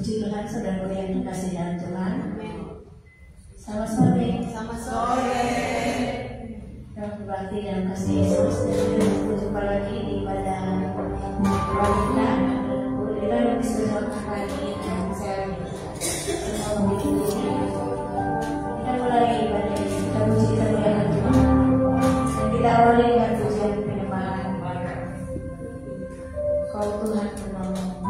Puji Tuhan, saudara yang dikasihi dalam Tuhan. Selamat sore. Selamat sore. Kita berbakti dalam kasih Yesus. Berjumpa lagi di ibadah wanita. Kita lebih sesuatu pagi dan saya mau kita mulai ibadah ini. Kita puji kita muliakan Tuhan. Dan kita awali dengan pujian penyembahan. Kau Tuhan penolong.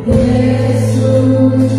Yesus,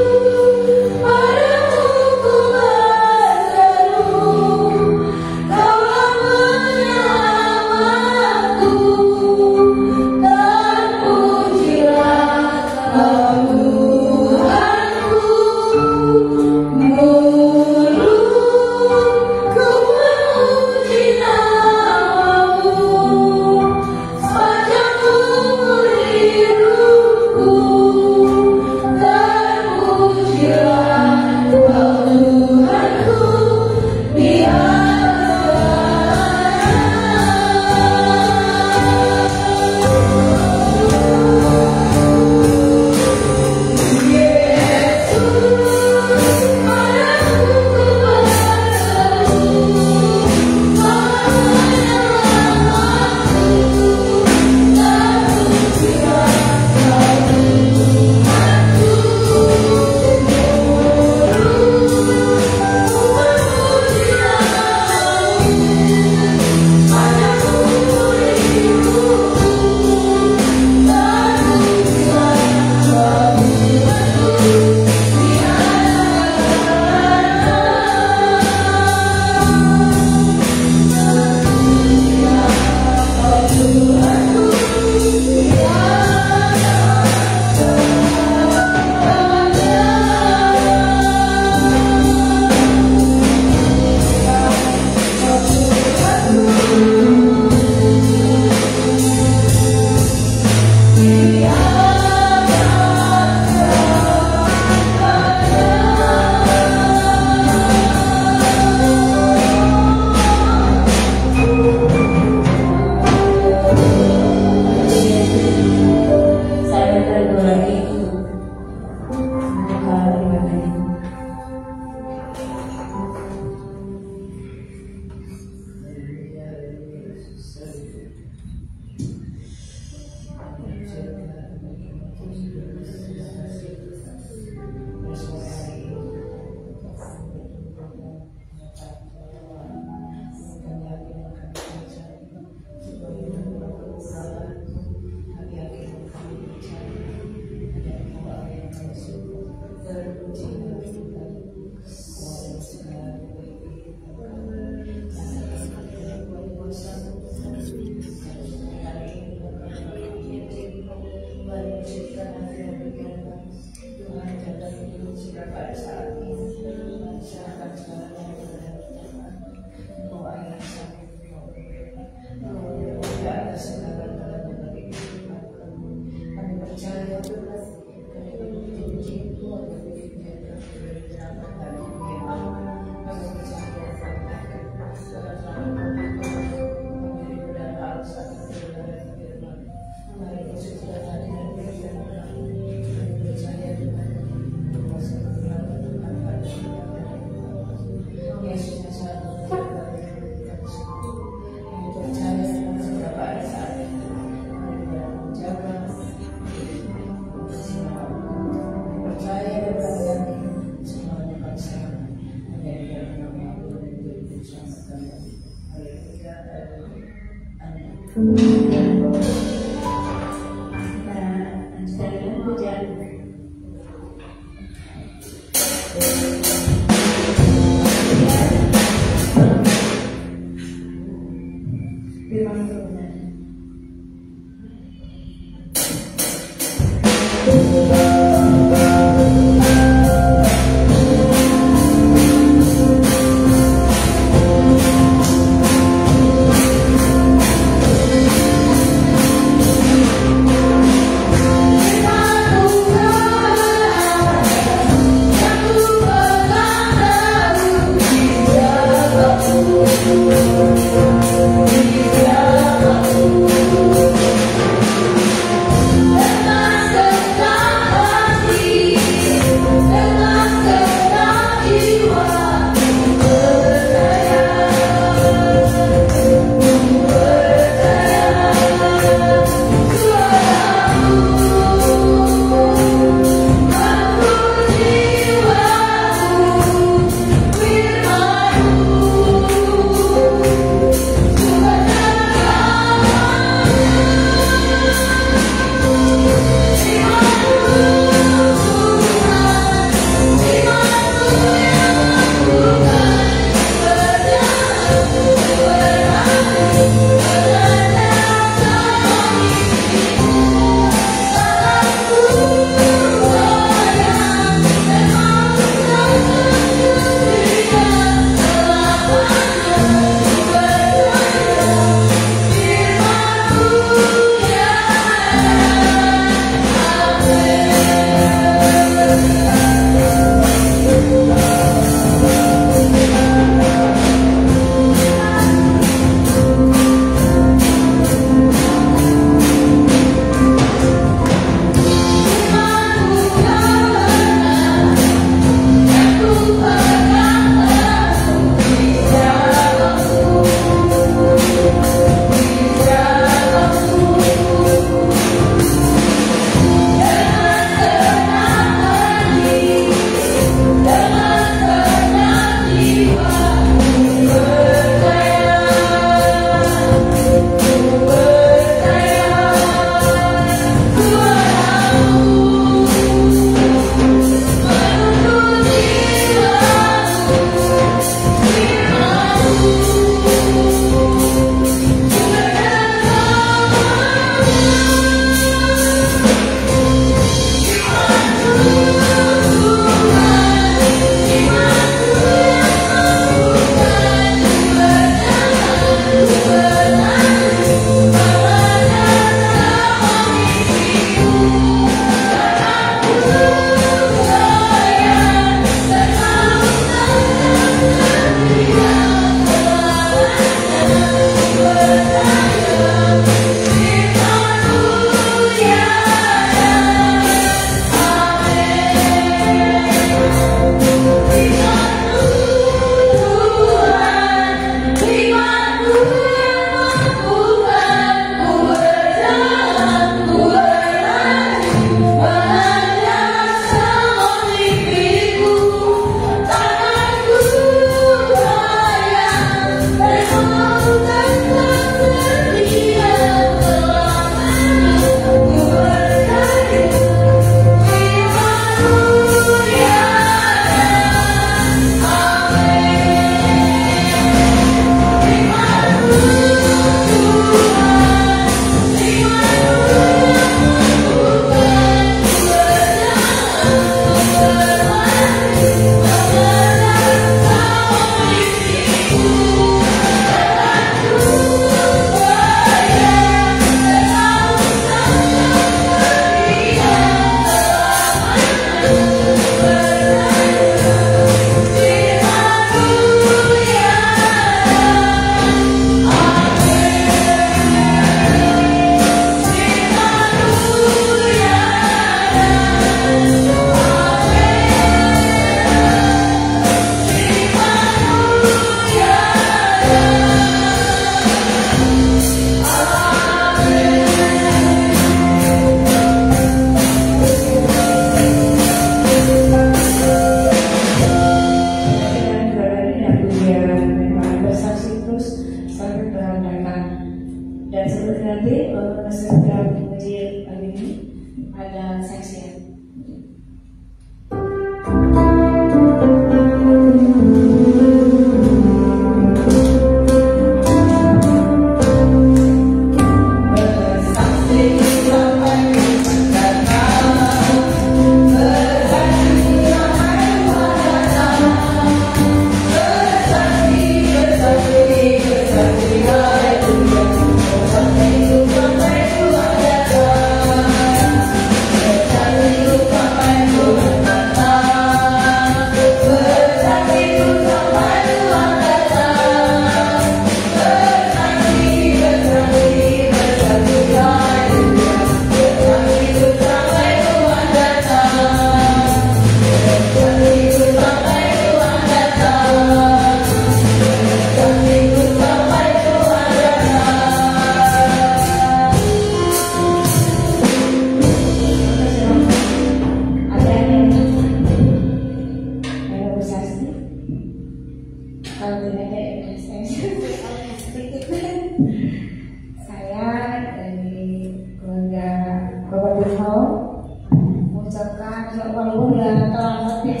udah terlambat ya.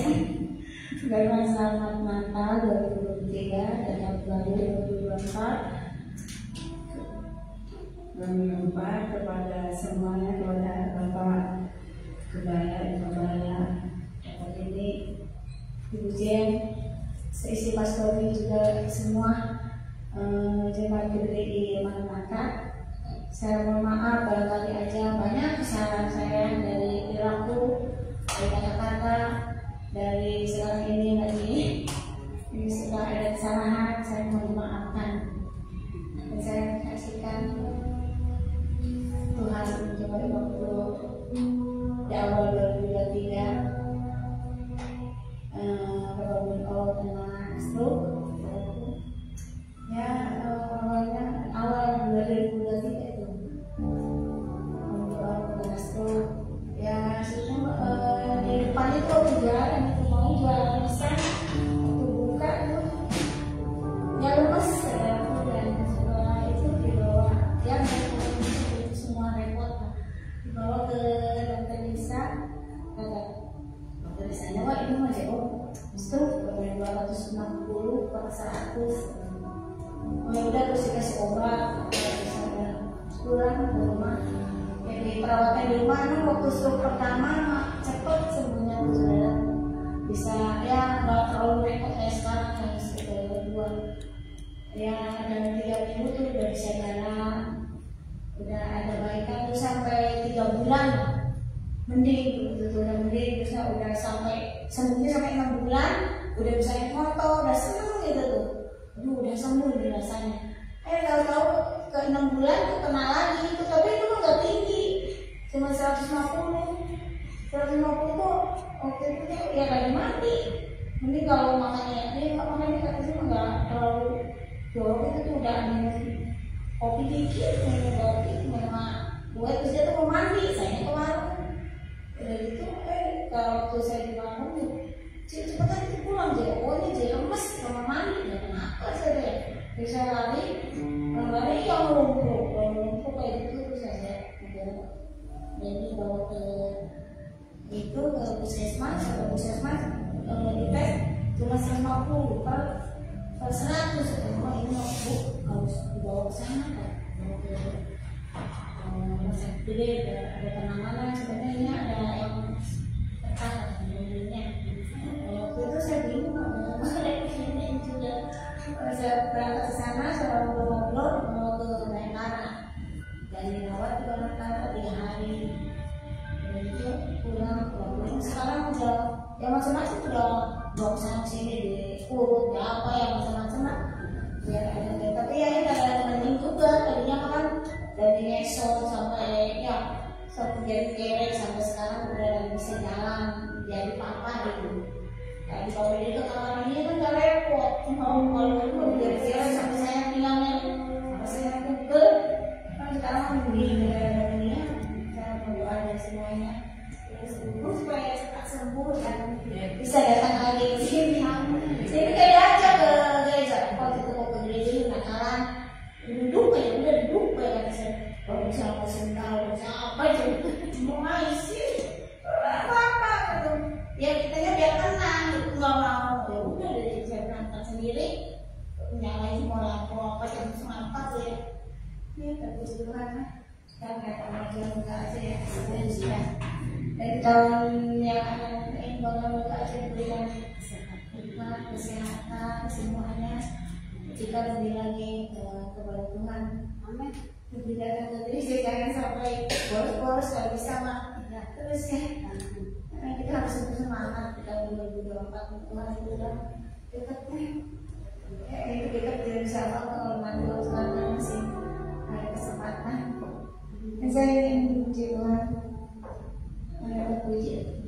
Baiklah, selamat Natal 2023 dan tahun baru 2024. Menyumpah kepada semuanya, kepada Bapak Kebaya dan Kebaya Bapak ini, Ibu Jen, seisi pastori juga semua jemaat GPI Maranatha. Saya mohon maaf barangkali aja banyak kesalahan saya dari perilaku, dari kata-kata, dari sekarang ini lagi. Ini sudah ada kesalahan, saya mohon maafkan. Dan saya kasihkan Tuhan mencoba waktu di awal 2023 berbangun Allah dengan stroke. Ya, awal 2023 itu kena stroke. Ya, sebenarnya di depan itu aku jualan, itu mau jualan besar, aku buka itu ya lemes dan setelah itu dibawa ya semua repot, dibawa ke dokter Nisa. Kata dokter Nisanya, wah ini mah jauh, stroke 260 per 100. Oh ya udah, terus dikasih obat, pulang ke rumah. Jadi perawatan di rumah, emang waktu stroke pertama cepet sembuhnya tuh, saudara. Bisa ya nggak terlalu repot kayak sekarang yang kedua. Ya dalam 3 minggu tuh udah bisa jalan, udah ada baikan tuh sampai 3 bulan mending, gitu udah mending, bisa udah sampai sembuhnya sampai 6 bulan, udah bisa naik motor, udah seneng gitu tuh. Aduh, udah sembuh nih rasanya. Tahu-tahu ke 6 bulan tuh kena lagi itu, tapi itu mah nggak tinggi, cuma 150 tuh waktu itu tuh ya lagi mati. Mending kalau makannya ini makannya katanya nggak terlalu jorok, itu tuh udah minum kopi dikit, minum kopi, minum gue terus dia tuh mau mandi, saya ke warung. Udah gitu kalau waktu saya di warung tuh cepetan itu pulang aja, oh ini jadi lemes sama mandi, ya kenapa saya bisa lari yang lumpuh kayak gitu. Terus saya jadi bawa ke itu ke puskesmas dites cuma 50 per 100. Oh ini harus dibawa ke sana kan, rumah sakit gede, ada penanganan sebenarnya, ada yang terkait sebenarnya. Waktu itu saya bingung ada juga. Saya berangkat ke sana, saya ngobrol mau ke Bayangkara dan dirawat di Bayangkara 3 hari. Dan itu pulang. Sekarang udah ya macam-macam, udah bawa sana sini di urut apa ya macam-macam ya ada. Tapi ya ini ada mending juga, tadinya kan dari ngesot sampai ya sampai jadi kerek sampai sekarang udah bisa jalan jadi papa gitu. Di bawah itu kamar ini kan gak repot, kalau itu dari jalan sampai saya bilangnya apa saya pukul kan sekarang begini ada dunia, saya berdoa dan semuanya supaya cepat sembuh dan bisa datang lagi ke sini. Jadi kayak aja ke gereja, waktu itu mau ke gereja itu Natalan duduk aja, udah duduk aja saya kalau bisa mau sendal apa aja mau sih apa gitu ya, kitanya biar tenang, nggak mau ya udah dari saya berangkat sendiri nyalain mau lampu apa jam 4 ya. Ya terpuji Tuhan kan kata lagi buka aja ya sudah. Dari tahun yang akan ini buka aja diberikan kesehatan semuanya, jika lebih lagi kepada Tuhan. Amin. Diberikan dari jangan sampai boros-boros kalau bisa mah terus ya. Kita harus bersemangat kita 2024 Tuhan itu udah dekat itu dekat dari sama kalau mantul sekarang masih ada kesempatan. Dan saya ingin memuji Tuhan, mendapat puji.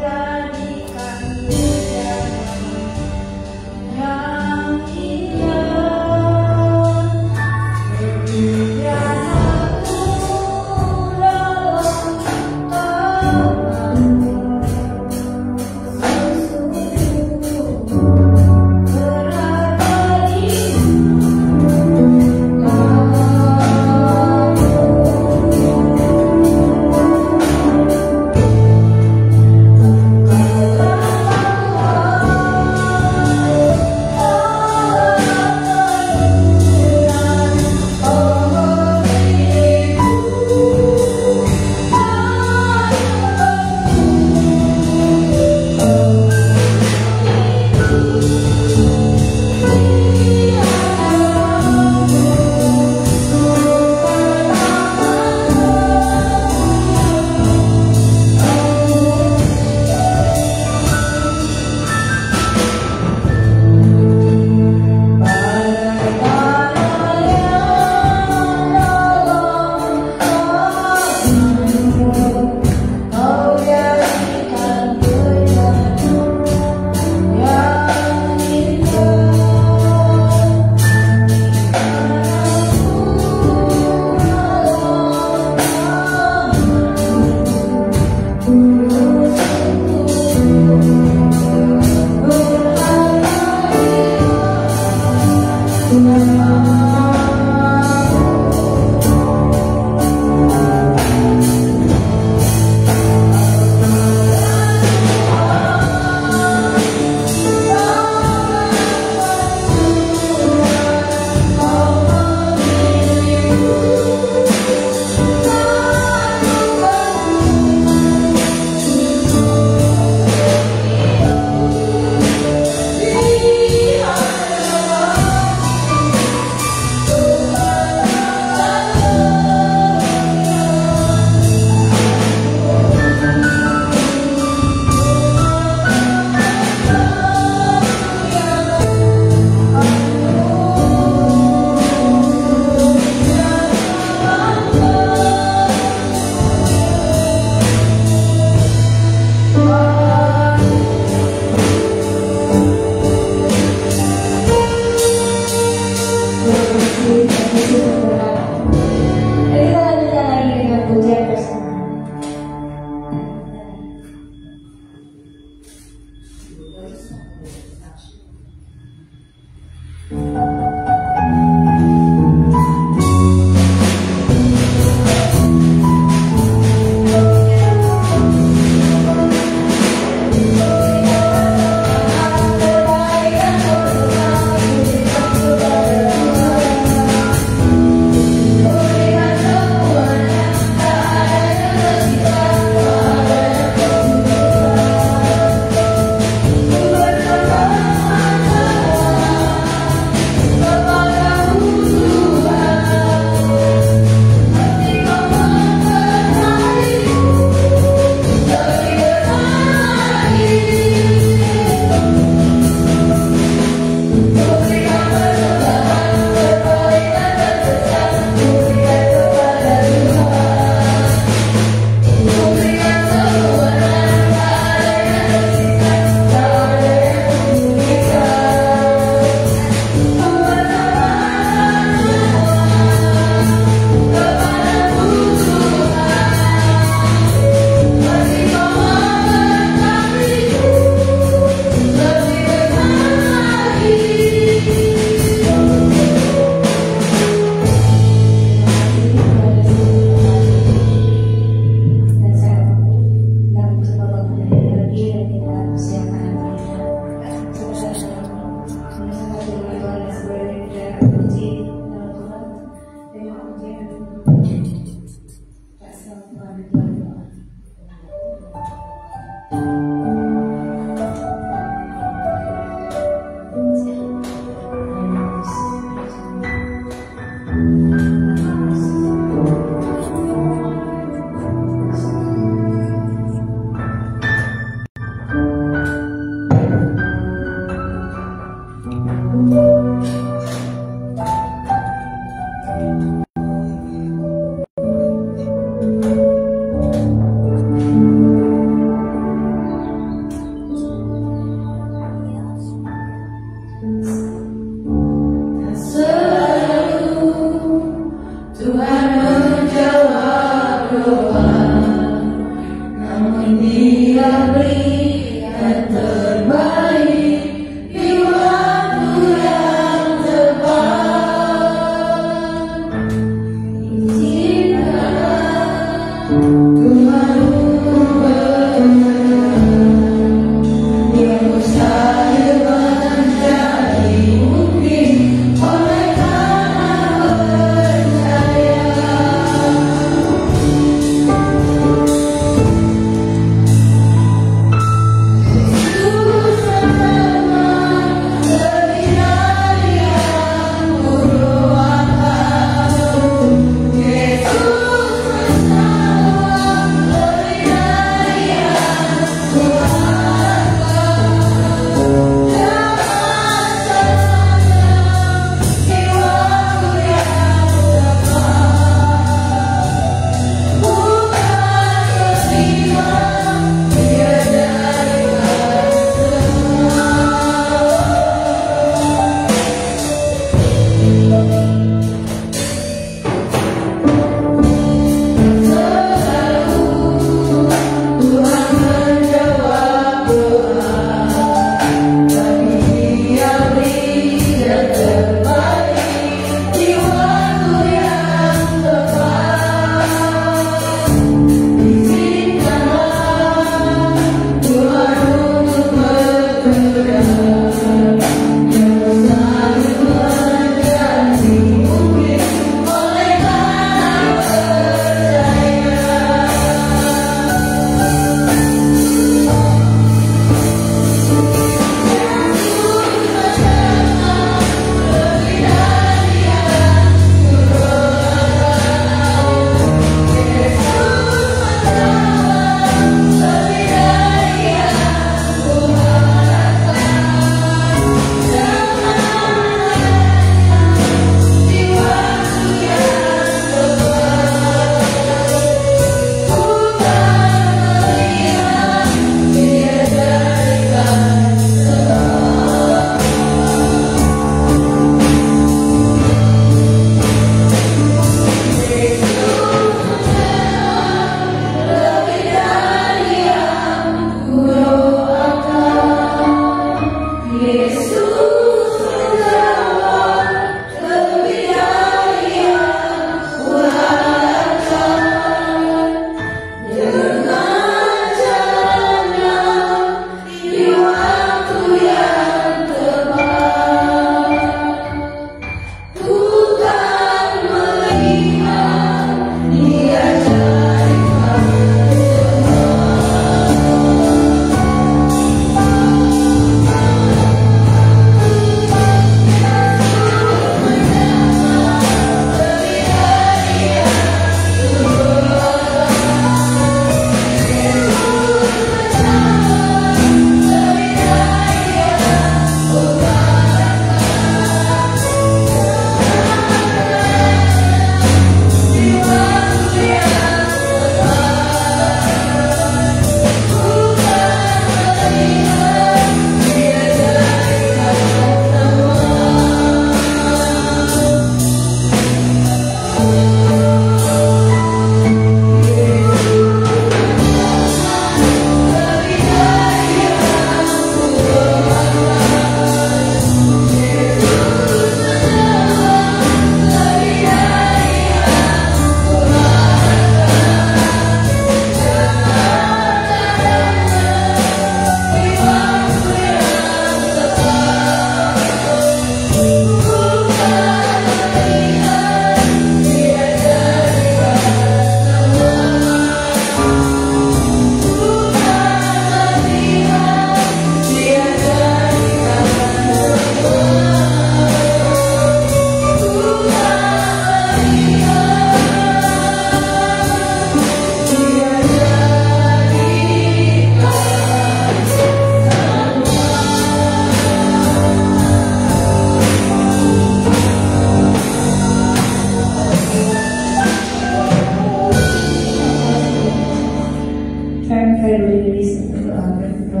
Family list untuk berdua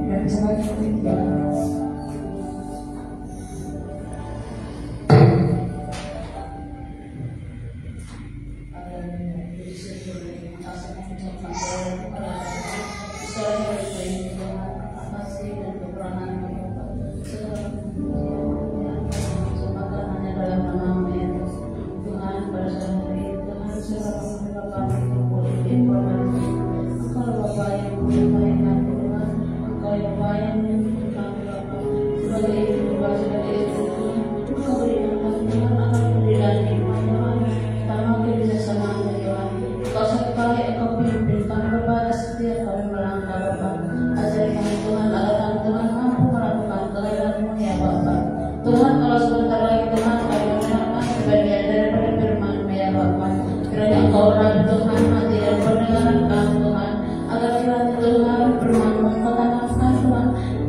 dan bersama kita. Tuhan, kalau sebentar lagi Tuhan akan mendengarkan sebagian daripada firman-Mu ya Bapa. Kiranya Engkau urapi Tuhan hati dan pendengaran kami Tuhan, agar kiranya Tuhan firman-Mu Engkau tanamkan Tuhan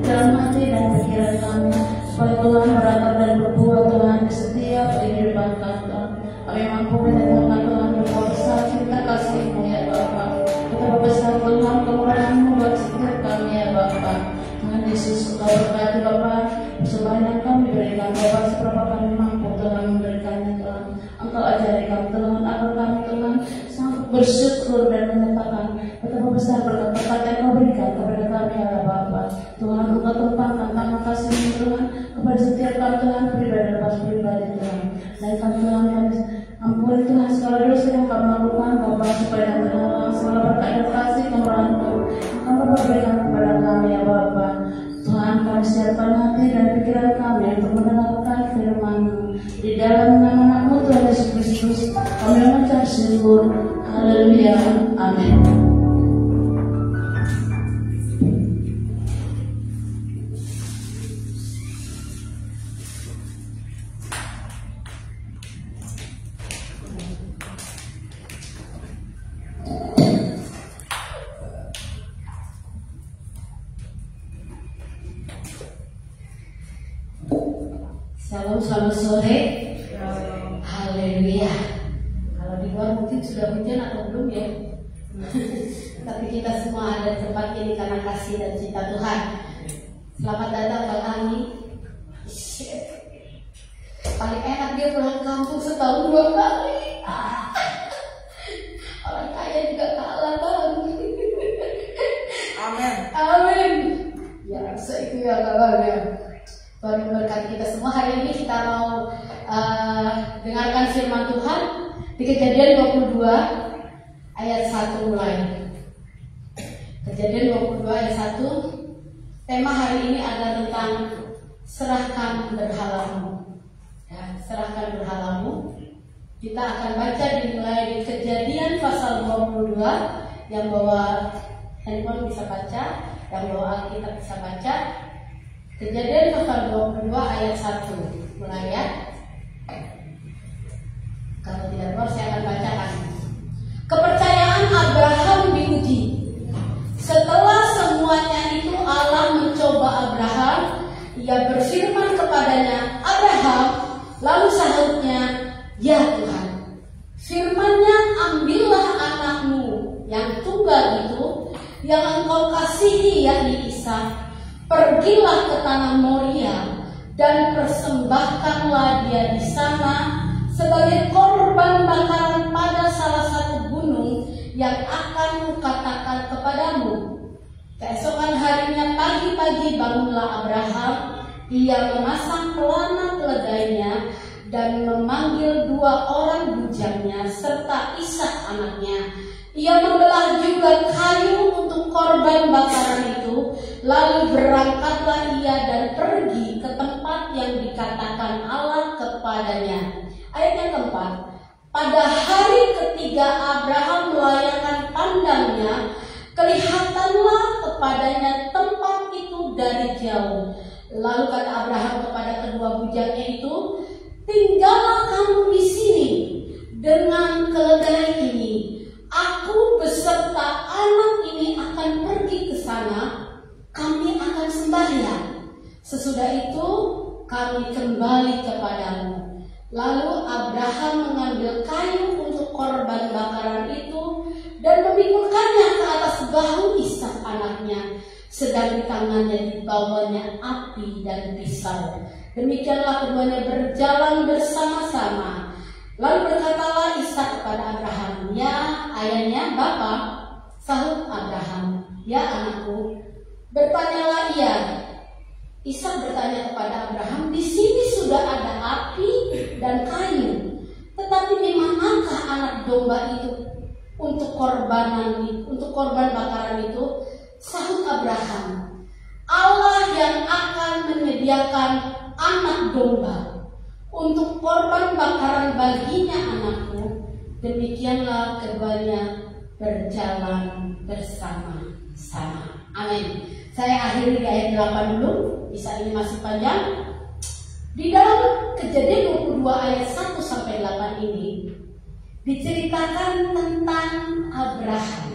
dalam hati dan pikiran kami, supaya Tuhan berakar dan berbuah Tuhan di setiap kehidupan kami Tuhan. Kami mampu mendengarkan Tuhan betapa besar cinta kasih-Mu ya Bapa, betapa besar Tuhan kemurahan-Mu buat setiap kami ya Bapa. Tuhan Yesus, Engkau berkati Bapa. Sebanyak kami berikan Bapak seberapa kami mampu Tuhan memberikannya Tuhan. Engkau ajari kami Tuhan agar kami Tuhan sanggup bersyukur dan menyatakan betapa besar berkat yang Kau berikan kepada kami ya Bapa. Tuhan, Engkau tumpahkan tangan kasih-Mu Tuhan kepada setiap kami Tuhan pribadi lepas pribadi Tuhan. Dan kami Tuhan kami ampuni Tuhan segala dosa yang kami lakukan Bapa, supaya Tuhan segala berkat dan kasih kemurahan Tuhan Engkau Bapa berikan kepada kami ya Bapa. Tuhan, kami siapkan hati dan pikiran kami untuk mendengarkan firman-Mu. Di dalam nama-Mu Tuhan Yesus Kristus kami mengucap syukur. Haleluya. Amin. Shalom, selamat sore. Haleluya. Kalau di luar mungkin sudah hujan atau belum ya. Tapi kita semua ada di tempat ini karena kasih dan cinta Tuhan. Selamat datang Pak Ani. Paling enak dia pulang kampung setahun 2 kali. Orang kaya juga kalah Tuhan. Amin. Amin. Ya, itu ya kabarnya. Tuhan memberkati kita semua. Hari ini kita mau dengarkan firman Tuhan di Kejadian 22 ayat 1 mulai. Kejadian 22 ayat 1. Tema hari ini adalah tentang serahkan berhalamu. Ya, serahkan berhalamu. Kita akan baca dimulai di Kejadian pasal 22. Yang bawa handphone bisa baca, yang bawa Alkitab bisa baca. Kejadian pasal 22 ayat 1 mulai ya. Kalau tidak luar saya akan bacakan. Kepercayaan Abraham diuji. Setelah semuanya itu Allah mencoba Abraham. Ia berfirman kepadanya, Abraham. Lalu sahutnya, ya Tuhan. Firman-Nya, ambillah anakmu yang tunggal itu, yang engkau kasihi yakni Ishak. Pergilah ke tanah Moria dan persembahkanlah dia di sana sebagai korban bakaran pada salah satu gunung yang akan kukatakan kepadamu. Keesokan harinya pagi-pagi bangunlah Abraham. Ia memasang pelana keledainya dan memanggil 2 orang bujangnya serta Ishak anaknya. Ia membelah juga kayu untuk korban bakaran itu. Lalu berangkatlah ia dan pergi ke tempat yang dikatakan Allah kepadanya. Ayat yang keempat. Pada hari ketiga Abraham melayangkan pandangnya, kelihatanlah kepadanya tempat itu dari jauh. Lalu kata Abraham kepada kedua bujangnya itu, tinggallah kamu di sini dengan keledai ini. Aku beserta anak ini akan pergi ke sana. Kami akan sembahyang. Sesudah itu kami kembali kepadamu. Lalu Abraham mengambil kayu untuk korban bakaran itu dan memikulkannya ke atas bahu Ishak anaknya, sedang di tangannya dibawanya api dan pisau. Demikianlah keduanya berjalan bersama-sama. Lalu berkatalah Ishak kepada Abraham, "Ya ayahnya, Bapa." Sahut Abraham, "Ya anakku." Bertanyalah ia. Ishak bertanya kepada Abraham, "Di sini sudah ada api dan kayu, tetapi di manakah anak domba itu untuk korban bakaran itu?" Sahut Abraham, "Allah yang akan menyediakan anak domba untuk korban bakaran baginya anakku." Demikianlah keduanya berjalan bersama-sama. Amin. Saya akhiri di ayat 8 dulu. Bisa ini masih panjang. Di dalam Kejadian 22 ayat 1 sampai 8 ini diceritakan tentang Abraham.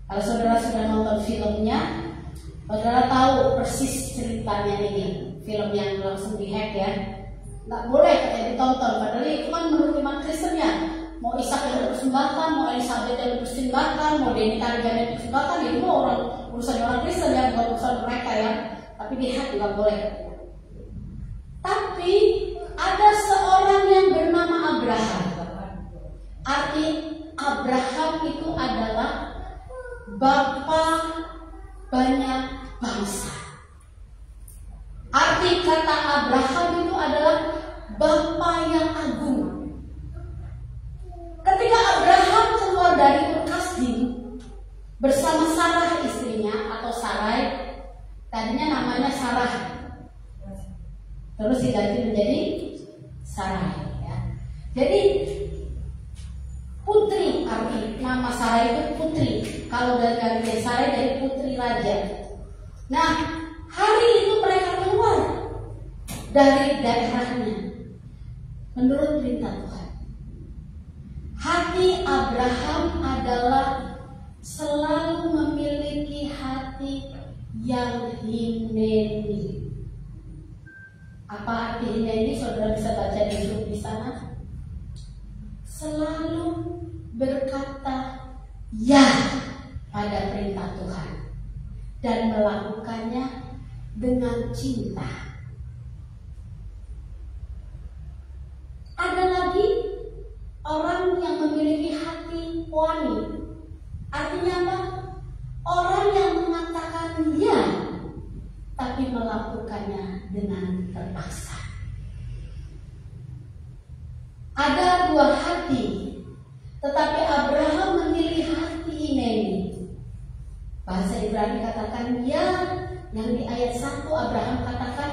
Kalau saudara sudah nonton filmnya, saudara tahu persis ceritanya ini. Film yang langsung di-hack ya. Nggak boleh katanya ditonton, padahal itu kan menurut iman Kristen ya. Mau Ishak yang dipersembahkan, mau Elizabeth yang dipersembahkan, mau Denny Tarigan yang dipersembahkan, itu mau urusan orang Kristen ya, bukan urusan mereka ya. Tapi di-hack nggak boleh. Tapi ada seorang yang bernama Abraham. Arti Abraham itu adalah bapa banyak bangsa. Arti kata Abraham itu adalah bapa yang agung. Ketika Abraham keluar dari Ur Kasdim bersama Sarah istrinya atau Sarai, tadinya namanya Sarah, terus diganti menjadi Sarai. Ya. Jadi putri, arti nama Sarai itu putri. Kalau dari Sarai dari putri raja. Nah, hari itu mereka keluar dari daerahnya menurut perintah Tuhan. Hati Abraham adalah selalu memiliki hati yang hineni. Apa arti hineni? Saudara bisa baca di sana. Selalu berkata ya pada perintah Tuhan dan melakukannya dengan cinta. Ada lagi orang yang memiliki hati wani. Artinya apa? Orang yang mengatakan ya tapi melakukannya dengan terpaksa. Ada dua hati, tetapi Abraham memilih hati hineni. Bahasa Ibrani katakan ya, yang di ayat 1 Abraham katakan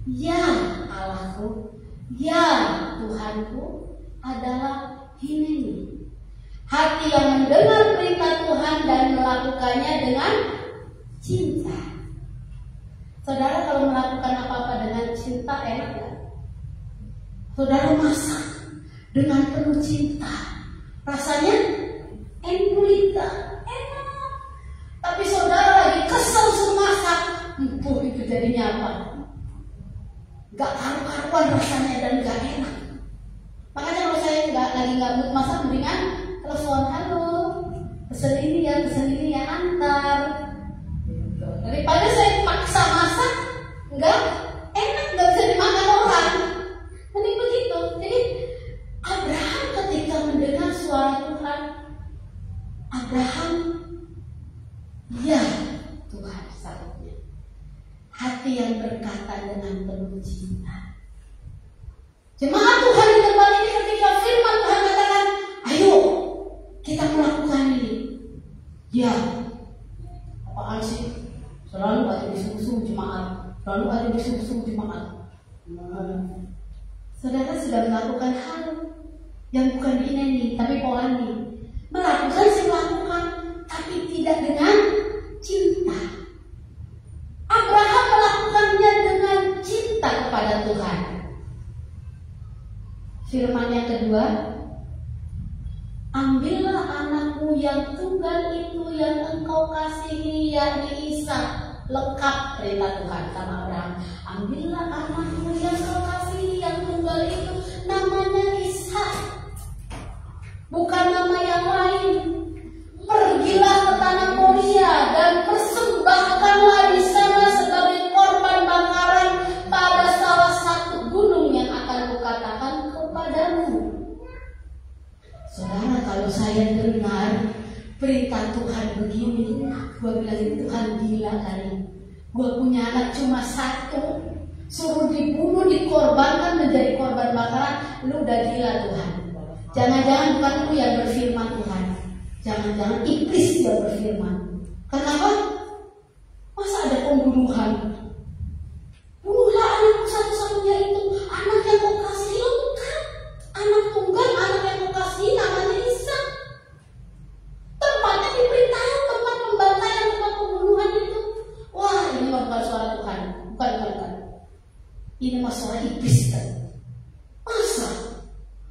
ya Allahku, ya Tuhanku adalah hineni. Hati yang mendengar perintah Tuhan dan melakukannya dengan cinta. Saudara kalau melakukan apa-apa dengan cinta enak ya? Saudara masak dengan penuh cinta, rasanya enak. Tapi saudara lagi kesel suruh masak, itu jadinya apa? Gak karu-karuan rasanya dan gak enak. Makanya kalau saya lagi nggak mood masak, mendingan telepon, "Halo, pesen ini ya, antar." Daripada saya paksa masak, nggak enak, nggak bisa dimakan orang. Mending begitu. Jadi Abraham ketika mendengar suara Tuhan, Abraham ya Tuhan sahutnya. Hati yang berkata dengan penuh cinta. Jemaat Tuhan di tempat ini ketika firman Tuhan katakan, "Ayo kita melakukan ini." Ya, apaan sih? Selalu ada disuruh jemaat, selalu ada disuruh jemaat. Saudara sudah melakukan hal yang bukan dineni, tapi polani. Melakukan sih melakukan, tapi tidak dengan cinta. Abraham melakukannya dengan cinta kepada Tuhan. Firman yang kedua, "Ambillah anakmu yang tunggal itu yang engkau kasihi, yakni Ishak." Lengkap perintah Tuhan sama Abraham. Ambillah anakmu yang kau kasihi yang tunggal itu, namanya Ishak, bukan nama yang lain. Pergilah ke tanah Tuhan begini. Gue bilang, Tuhan gila kali. Gue punya anak cuma satu, suruh dibunuh, dikorbankan menjadi korban bakaran. Lu udah gila Tuhan. Jangan-jangan bukan lu yang berfirman Tuhan. Jangan-jangan iblis yang berfirman. Kenapa? Masa ada pembunuhan? Bunuhlah anakku satu-satunya itu. Anak yang kau kasih lo bukan. Anak tunggal, anak yang kau kasih namanya Ishak. Tempatnya diberitahu, tempat pembantaian, tempat pembunuhan itu. Wah, ini bukan suara Tuhan. Bukan. Ini masalah iblis kan. Masa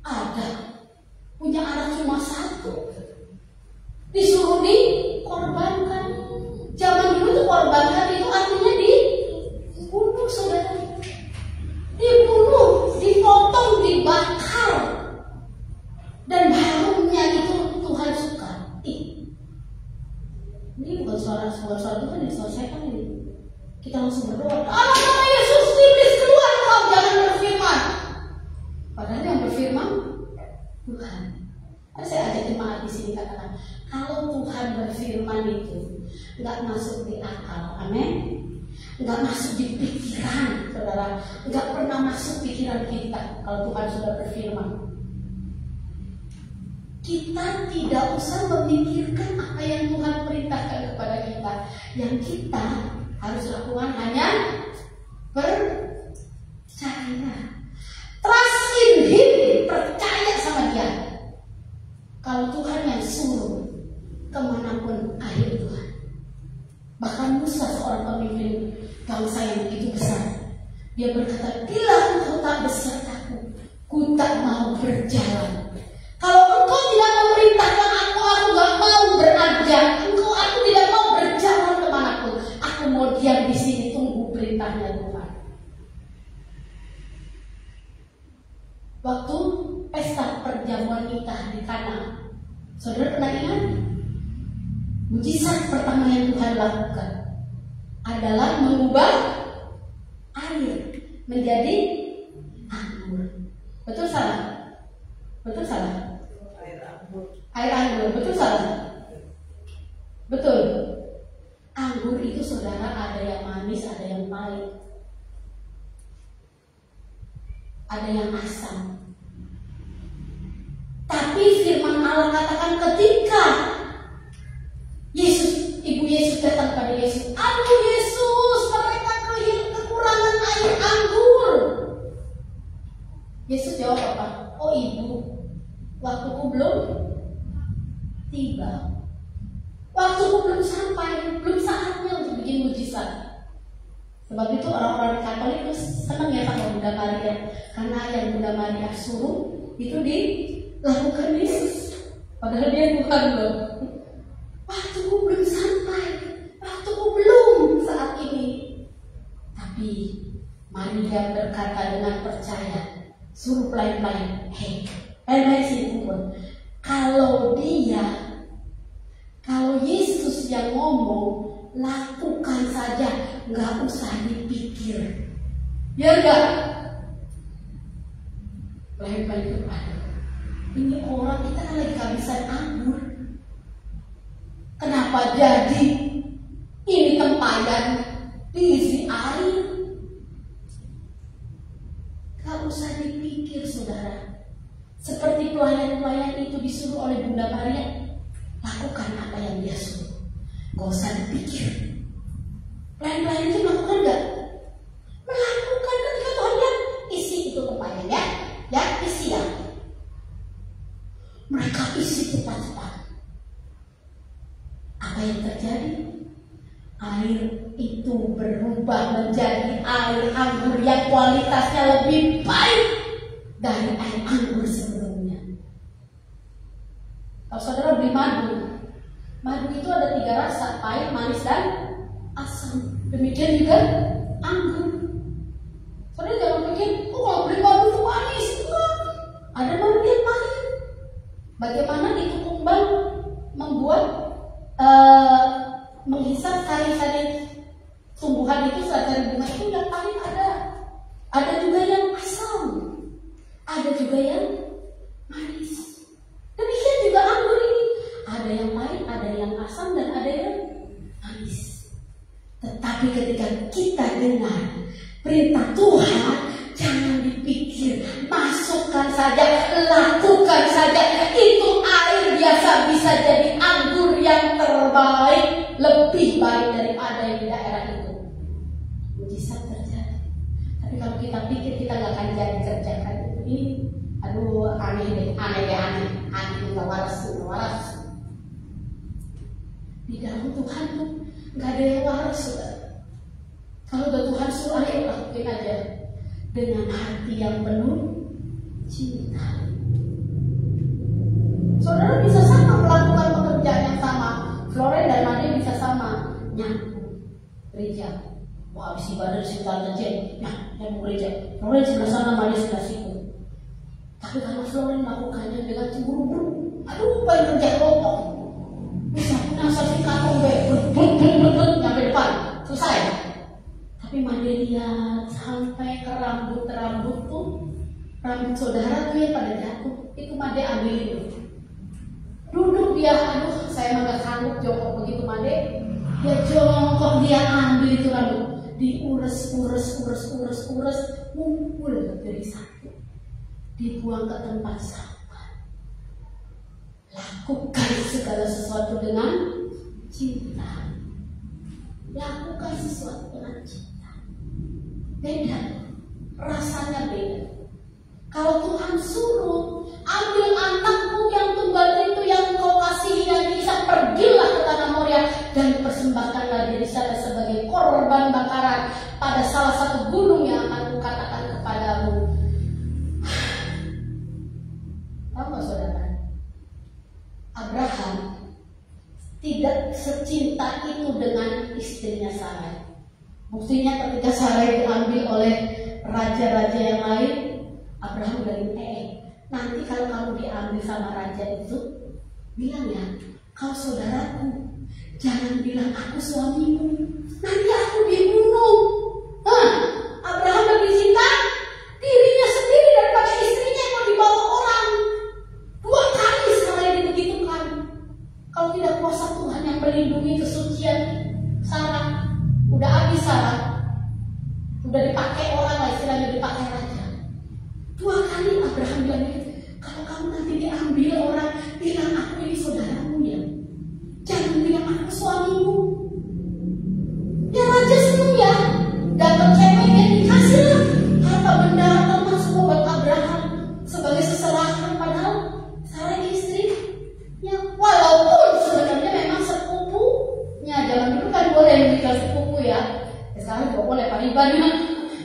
ada punya anak cuma satu disuruh dikorbankan. Zaman dulu tuh korbankan itu artinya dibunuh, saudara. Dibunuh, dipotong, dibakar. Dan harumnya itu Tuhan suka. Ini bukan suara Tuhan yang selesaikan ini. Kita langsung berdoa, nama Yesus, iblis keluar, kau jangan berfirman. Padahal yang berfirman Tuhan. Saya ajak jemaat di sini katakan, kalau Tuhan berfirman itu nggak masuk di akal, amin? Nggak masuk di pikiran, saudara. Nggak pernah masuk pikiran kita kalau Tuhan sudah berfirman. Kita tidak usah memikirkan apa yang Tuhan perintahkan kepada kita. Yang kita harus lakukan hanya percaya. Trust in Him, percaya sama Dia. Kalau Tuhan yang suruh, kemanapun akhir Tuhan. Bahkan Musa, seorang pemimpin bangsa yang begitu besar, dia berkata, bila engkau tak besertaku, ku tak mau berjalan. Kalau engkau tidak memerintahkan aku gak mau beranjak. Aku tidak mau berjalan kemanapun. Aku mau diam di sini tunggu perintahnya Tuhan. Waktu pesta perjamuan nikah di Kana, saudara pernah ingat? Mujizat pertama yang Tuhan lakukan adalah mengubah air menjadi anggur. Betul salah? Betul salah? Air anggur, betul salah? Betul. Anggur itu saudara ada yang manis, ada yang pahit, ada yang asam. Tapi firman Allah katakan ketika Ibu Yesus datang pada Yesus, aduh Yesus, mereka kekurangan air anggur. Yesus jawab apa? Oh ibu, waktuku belum tiba. Waktuku belum sampai, belum saatnya untuk bikin mujizat. Sebab itu orang-orang Katolik itu senang ya sama Bunda Maria, karena yang Bunda Maria suruh itu dilakukan Yesus. Padahal dia Tuhan loh. Waktuku belum sampai, waktuku belum saat ini. Tapi Maria berkata dengan percaya, suruh pelayan-pelayan, pelayan sini kumpul. Kalau Yesus yang ngomong, lakukan saja, nggak usah dipikir. Ya enggak? Pelayan-pelayan itu, ini orang kita kan lagi kehabisan anggur. Kenapa jadi ini tempayan diisi air? Gak usah dipikir saudara. Seperti pelayan-pelayan itu disuruh oleh Bunda Maria, lakukan apa yang dia suruh. Gak usah dipikir. Pelayan-pelayan itu melakukan gak? Melakukan ketika Tuhan bilang, isi itu tempayan ya isi ya. Mereka isi cepat-cepat. Apa yang terjadi? Air itu berubah menjadi air anggur yang kualitasnya lebih baik dari air anggur sebelumnya. Kalau saudara beli madu itu ada 3 rasa, pahit, manis, dan asam. Demikian juga anggur. Saudara jangan pikir, kalau beli madu itu manis. Ada madu yang pahit. Bagaimana itu kumbang membuat menghisap sari-sari tumbuhan itu, sari bunga itu yang pahit ada juga yang asam, ada juga yang manis. Demikian juga anggur ini, ada yang pahit, ada yang asam, menangis. Tetapi ketika kita dengar perintah Tuhan, jangan dipikir, masukkan saja, lakukan saja. Itu air biasa bisa jadi anggur yang terbaik, lebih baik daripada yang di daerah itu. Mujizat terjadi. Tapi kalau kita pikir kita nggak akan jadi kerjakan itu, ini aduh aneh, nggak waras. Di dalam Tuhan tuh nggak ada yang waras, saudara. Kalau udah Tuhan suruh, ayo lakuin aja dengan hati yang penuh cinta. Saudara bisa sama melakukan pekerjaan yang sama. Floren dan Made bisa sama nyapu gereja. Wah, habis ibadah di sekitar Jen, nyapu gereja. Floren sebelah sana, Made sebelah situ. Tapi kalau Floren melakukannya dengan cemburu-buru, aduh, pengen kerja kelompok. Bisa punya saksi kantong nyampe depan, selesai. Tapi Made lihat sampai ke rambut tuh, rambut saudara tuh yang pada jatuh, itu Made ambilin. Duduk dia, aduh saya mah gak sanggup jongkok begitu Made. Dia jongkok, dia ambil itu rambut, diures, ngumpul jadi satu, dibuang ke tempat sampah. Lakukan segala sesuatu dengan cinta. Lakukan sesuatu dengan cinta. Beda, rasanya beda. Kalau Tuhan suruh, ambil anakmu yang tunggal itu yang kau kasihi yang Isa, pergilah ke tanah Moria dan persembahkanlah diri saya sebagai korban bakaran pada salah satu gunung yang akan kukatakan kepadamu. Tahu nggak saudara? Abraham tidak secinta itu dengan istrinya Sarai. Buktinya ketika Sarai diambil oleh raja-raja yang lain, Abraham bilang, nanti kalau kamu diambil sama raja itu, bilang ya, kau saudaraku, jangan bilang aku suamimu, nanti aku dibunuh. Abraham lebih cinta dirinya sendiri daripada istrinya yang mau dibawa orang. 2 kali Sarai dibegitukan. Kalau tidak kuasa Tuhan yang melindungi kesucian Sarah, udah habis Sarah, udah dipakai orang lah, istilahnya dipakai raja. 2 kali Abraham bilang, kalau kamu nanti diambil orang, bilang aku ini saudaramu ya, jangan bilang aku suamimu. Ya raja seneng ya, dapat cewek yang dikasih lah harta benda termasuk semua buat Abraham sebagai seserahan, padahal Sarah istrinya, walaupun sebenarnya memang sepupunya. Zaman dulu kan boleh menikah sepupu ya, sekarang juga boleh paribannya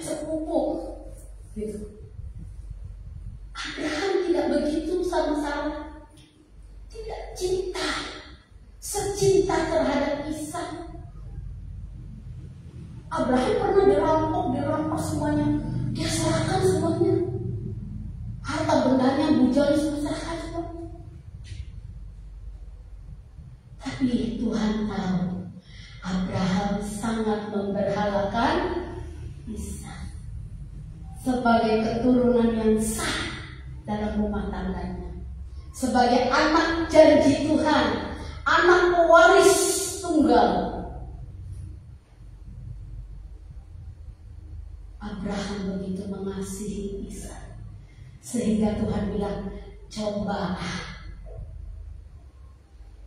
sepupu gitu. Abraham tidak begitu sama Sarah, tidak cinta secinta terhadap Isa. Abraham pernah dirampas semuanya, dia serahkan semuanya, harta bendanya bujang serahkan semuanya. Tapi Tuhan tahu Abraham sangat memberhalakan Isa sebagai keturunan yang sah dalam rumah tangganya, sebagai anak janji Tuhan, anak pewaris tunggal. Abraham begitu mengasihi Isa sehingga Tuhan bilang, coba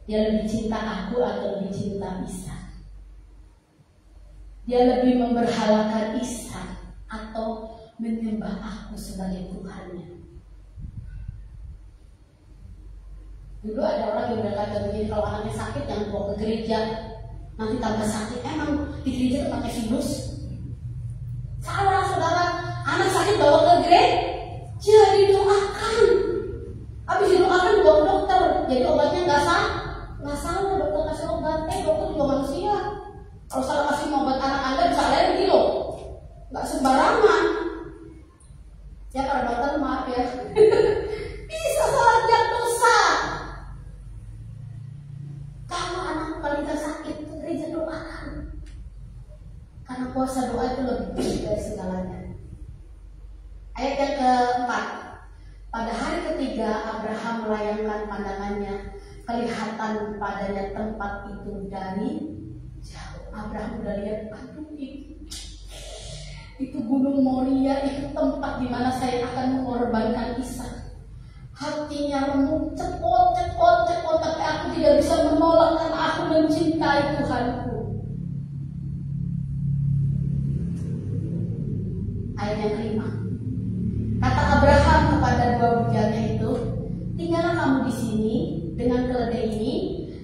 dia lebih cinta aku atau lebih cinta Isa? Dia lebih memberhalakan Isa atau menyembah aku sebagai Tuhannya? Dulu ada orang yang berkata begini, kalau anaknya sakit jangan bawa ke gereja, nanti tambah sakit. Emang di gereja tempatnya virus? Salah saudara, anak sakit bawa ke gereja, didoakan. Habis didoakan dibawa ke dokter, jadi obatnya nggak salah. Dokter kasih obat, dokter juga manusia. Kalau salah kasih obat anak Anda bisa alergi loh, nggak sembarangan. Ya para dokter maaf ya, bisa salah diagnosa. Kalau anak balita sakit, gereja doakan. Karena kuasa doa itu lebih dari segalanya. Ayat yang keempat, pada hari ketiga Abraham melayangkan pandangannya, kelihatan padanya tempat itu dari jauh. Abraham udah lihat, aduh itu Gunung Moria, itu tempat di mana saya akan mengorbankan Ishak. Hatinya remuk, cepot, tapi aku tidak bisa menolak karena aku mencintai Tuhanku. Ayat yang kelima, kata Abraham kepada dua bujangnya itu, tinggallah kamu di sini dengan keledai ini.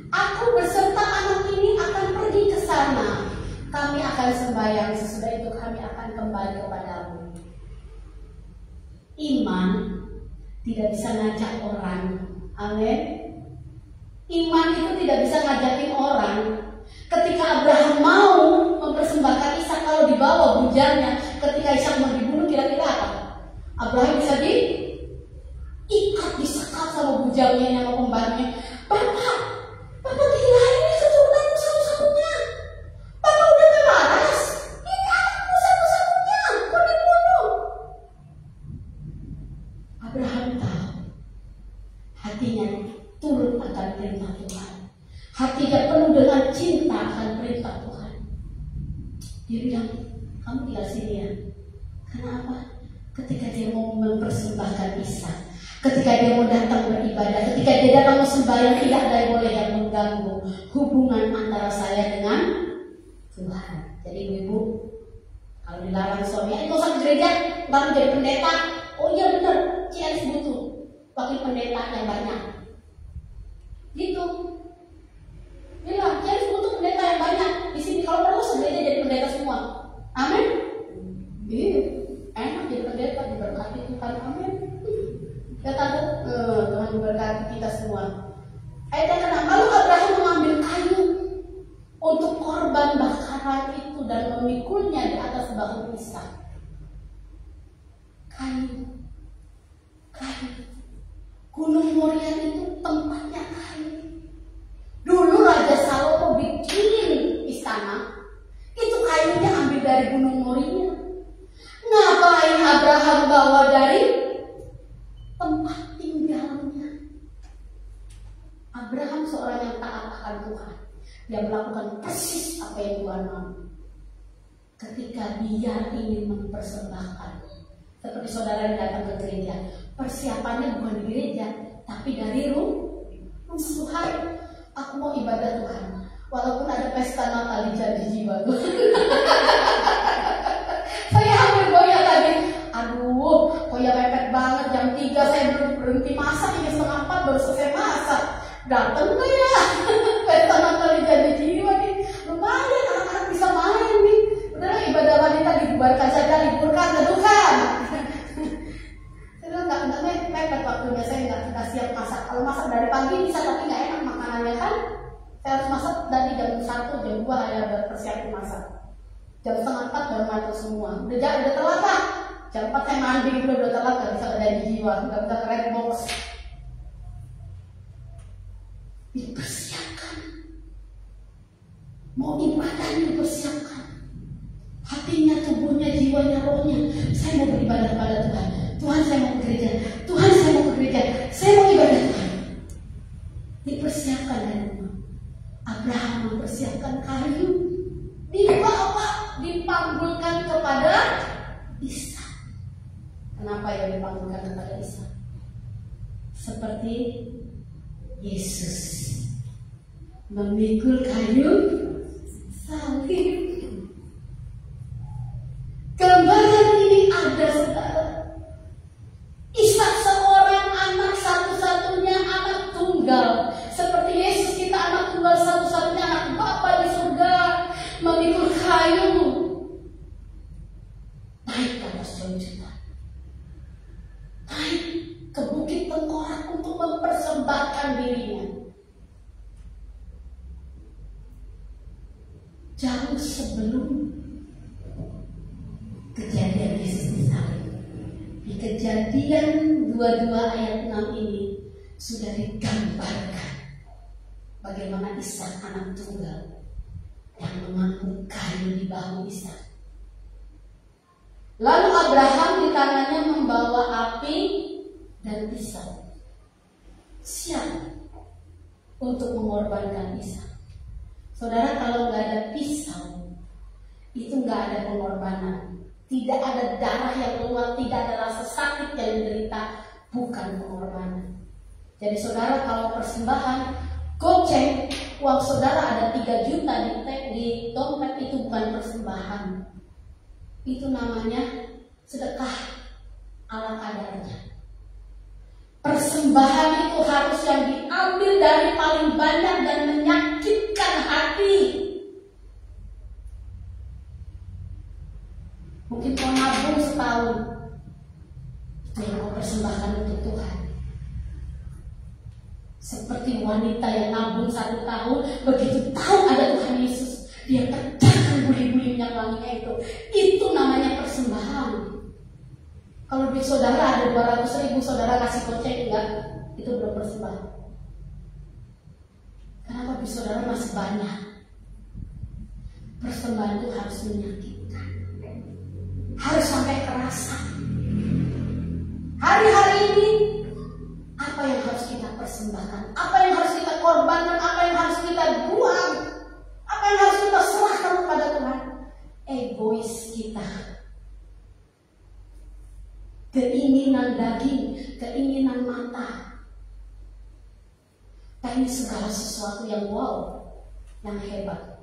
Aku beserta anak ini akan pergi ke sana. Kami akan sembahyang, sesudah itu kami akan kembali kepadamu. Iman tidak bisa ngajak orang. Amin. Iman itu tidak bisa ngajakin orang. Ketika Abraham mau mempersembahkan Ishak, kalau dibawa bujangnya, ketika Ishak mau dibunuh, kira-kira apa? Abraham bisa diikat, disekat sama bujangnya yang mau pembantunya. Bapak gila, ini keturunanku satu-satunya. Bapak udah waras. Ini anakku satu-satunya. Kok dibunuh? Abraham tahu hatinya turut akan perintah Tuhan. Hatinya penuh dengan cinta akan perintah Tuhan. Dia bilang, kamu tinggal sini ya. Kenapa? Ketika dia mau mempersembahkan Ishak, ketika dia mau datang beribadah, ketika dia datang mau sembahyang, tidak ada yang boleh yang mengganggu hubungan antara saya dengan Tuhan. Jadi ibu, kalau dilarang suami, nggak usah ke gereja, baru jadi pendeta. Oh iya benar, Cialis butuh wakil pendeta yang banyak. Gitu. Bilang, Cialis butuh pendeta yang banyak. Di sini kalau perlu sebenarnya jadi pendeta semua. Amin. Iya, enak jadi pendeta, diberkati Tuhan. Amin. Kata Tuhan memberkati kita semua. Ayat yang ke-6, lalu Abraham mengambil kayu untuk korban bakaran itu dan memikulnya di atas bahu Ishak. Kayu. Gunung Moria itu tempatnya kayu. Dulu Raja Salomo bikin istana, itu kayunya ambil dari Gunung Moria. Ngapain Abraham bawa dari tempat tinggalnya? Abraham seorang yang taat akan Tuhan. Dia melakukan persis apa yang Tuhan mau. Ketika dia ingin mempersembahkan, seperti saudara yang datang ke gereja, persiapannya bukan di gereja, tapi dari rumah Tuhan. Aku mau ibadah Tuhan, walaupun ada pesta Natal di Janji Jiwa. Saya hampir goyah tadi. Aduh, goyah mepet banget. Jam 3 saya belum berhenti masak, ini setengah 4 baru selesai masak. Datang nggak ya? Pesta Natal di Janji Jiwa nih. Lumayan, anak-anak bisa main nih. Udahlah, ibadah wanita dibubarkan saja, liburkan ke Tuhan. Saya nggak mepet waktunya, saya nggak siap masak. Kalau masak dari pagi bisa, tapi nggak enak makanannya kan. Saya harus masak dari jam 1, jam 2 ya berpersiapan masak. Jam setengah 4 baru matang semua. Udah telat lah. Jam 4 saya mandi udah telat, nggak bisa ada di jiwa, nggak bisa ke red box. Dipersiapkan. Mau ibadahnya dipersiapkan. Hatinya, tubuhnya, jiwanya, rohnya. Saya mau beribadah kepada Tuhan. Tuhan, saya mau ke gereja. Tuhan, saya mau ke gereja. Saya mau ibadah Tuhan. Dipersiapkan dari rumah. Abraham mempersiapkan kayu. Dibawa, dipanggulkan kepada Ishak. Kenapa ya dipanggulkan kepada Ishak? Seperti Yesus memikul kayu salib. Gambaran ini ada, saudara. Ishak seorang anak satu-satunya, anak tunggal. Seperti Yesus, kita anak tunggal satu-satunya, anak Bapa di surga, memikul kayu naik ke atas junjungan, naik ke bukit tengkorak untuk mempersembahkan dirinya. Jauh sebelum kejadian Yesus disalib, di Kejadian 22 ayat 6 ini sudah digambarkan bagaimana Ishak anak tunggal yang mengambil kayu di bahu Ishak. Lalu Abraham di tangannya membawa api dan pisau, siap untuk mengorbankan Ishak. Saudara, kalau nggak ada pisau, nggak ada pengorbanan, tidak ada darah yang keluar, tidak ada rasa sakit yang diderita, bukan pengorbanan. Jadi saudara, kalau persembahan goceng, uang saudara ada 3 juta di dompet, itu bukan persembahan. Itu namanya sedekah ala kadarnya. Persembahan itu harus yang diambil dari paling banyak dan menyakitkan hati. Mungkin kau nabung setahun, itu yang kau persembahkan untuk Tuhan. Seperti wanita yang nabung 1 tahun, begitu tahu ada Tuhan Yesus, dia pecahkan buli-buli minyak wanginya itu. Itu namanya persembahan. Kalau duit saudara ada 200.000, saudara kasih goceng, enggak, itu belum persembahan. Karena duit saudara masih banyak. Persembahan itu harus menyakitkan, harus sampai kerasa. Hari-hari ini apa yang harus kita persembahkan, apa yang harus kita korbankan, apa yang harus kita buang, apa yang harus kita serahkan kepada Tuhan? Egois kita, keinginan daging, keinginan mata. Tapi ini segala sesuatu yang wow, yang hebat.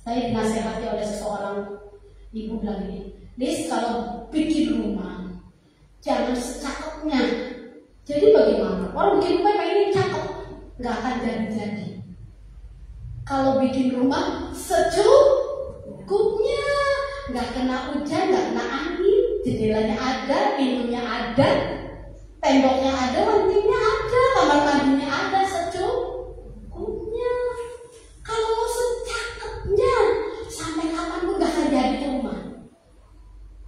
Saya dinasehati oleh seseorang ibu bilang ini, Des, kalau bikin rumah jangan secakepnya. Jadi bagaimana? Orang bikin rumah ini cakep, nggak akan jadi-jadi. Kalau bikin rumah secukupnya, nggak kena hujan, nggak kena angin, jendelanya ada, pintunya ada, temboknya ada, lantingnya ada, kamar mandinya ada, secukupnya. Kalau mau secakepnya, sampai kapanpun nggak akan jadi rumah.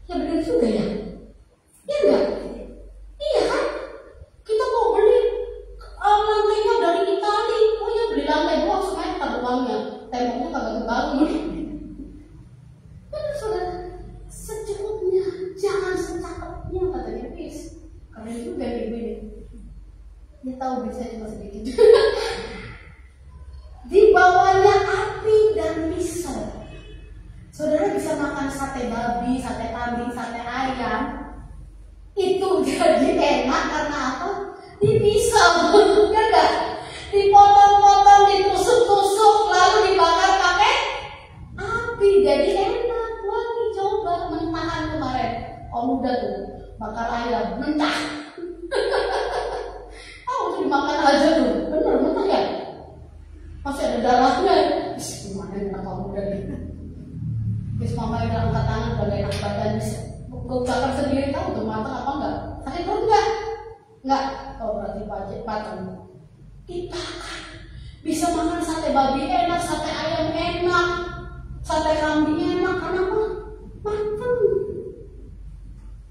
Ya benar juga ya. Ya enggak? Iya kan? Kita mau beli lantainya dari Itali, oh ya beli lantai doang supaya tak uangnya, temboknya kagak kebangun. Benar saudara, secukupnya, jangan secakepnya katanya Pis. Karena juga ibu ini, dia tahu bisa cuma sedikit. Di bawahnya api dan pisau. Saudara bisa makan sate babi, sate kambing, sate ayam. Itu jadi enak karena apa? Dipisau, ya enggak? Dipotong-potong, ditusuk-tusuk, lalu dibakar pakai api. Jadi enak. Wah, coba mentahan kemarin. Om udah tuh bakar ayam, mentah. Oh, dimakan aja tuh. Bener, mentah ya? Masih ada darahnya. Gimana enak kamu udah gitu? Bis mama yang angkat tangan udah gak enak badan. Gue bakar sendiri, tahu tuh matang apa enggak? Sakit perut enggak? Enggak. Oh berarti pateng. Dibakar. Bisa makan sate babi enak, sate ayam enak, sate kambing enak. Karena apa? Matang.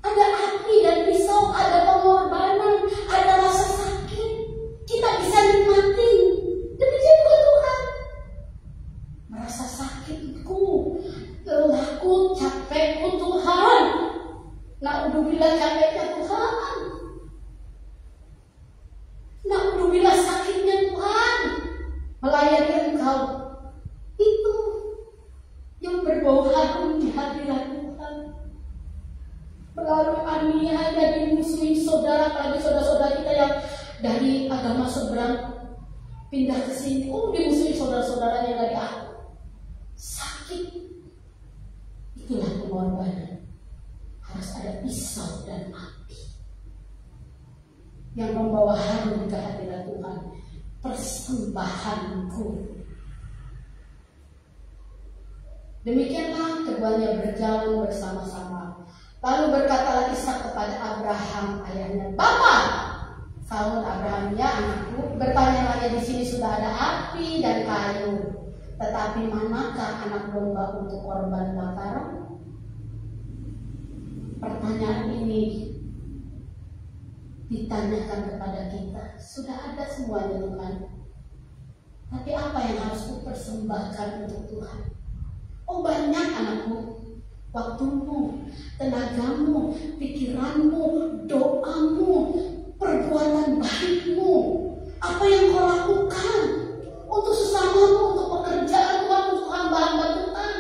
Ada api dan pisau, ada pengorbanan, ada rasa sakit. Kita bisa nikmatin. Demikian juga Tuhan. Merasa sakitku, lelahku, capekku Tuhan. Na'udzubillah capeknya Tuhan. Na'udzubillah sakitnya Tuhan. Melayani Engkau. Itu yang berbau harum di hadirat Tuhan. Melalui aniaya dimusuhi saudara, apalagi saudara-saudara kita yang dari agama seberang pindah ke sini. Oh, dimusuhi saudara-saudaranya dari aku. Sakit. Itulah pengorbanan. Harus ada pisau dan api yang membawa harum ke hadirat Tuhan. Persembahanku. Demikianlah keduanya berjalan bersama-sama. Lalu berkatalah Ishak kepada Abraham ayahnya, "Bapa." Sahut Abraham, "Ya anakku." Bertanyalah ia, "Di sini sudah ada api dan kayu, tetapi manakah anak domba untuk korban bakaran?" Pertanyaan ini ditanyakan kepada kita. Sudah ada semuanya Tuhan, tapi apa yang harus kupersembahkan untuk Tuhan? Oh banyak anakku, waktumu, tenagamu, pikiranmu, doamu, perbuatan baikmu, apa yang kau lakukan untuk sesamamu, untuk pekerjaan Tuhan, untuk hamba-hamba Tuhan.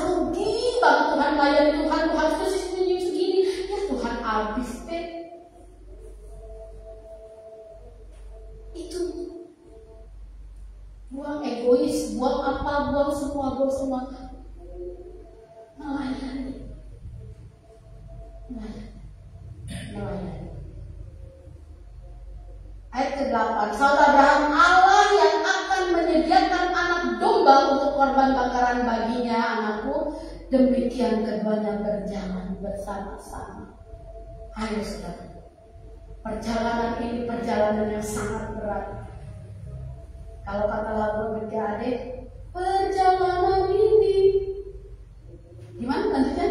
rugi banget Tuhan melayani Tuhan, Tuhan itu senyum segini, ya Tuhan habis deh. Itu buang egois, buang apa, buang semua, melayani. Ayat ke-8, Saudara Abraham, Allah yang akan menyediakan anak domba untuk korban bakaran baginya, anakku, demikian keduanya berjalan bersama-sama. Ayo saudara, perjalanan ini perjalanan yang sangat berat. Kalau kata lagu adik, perjalanan ini gimana lanjutnya?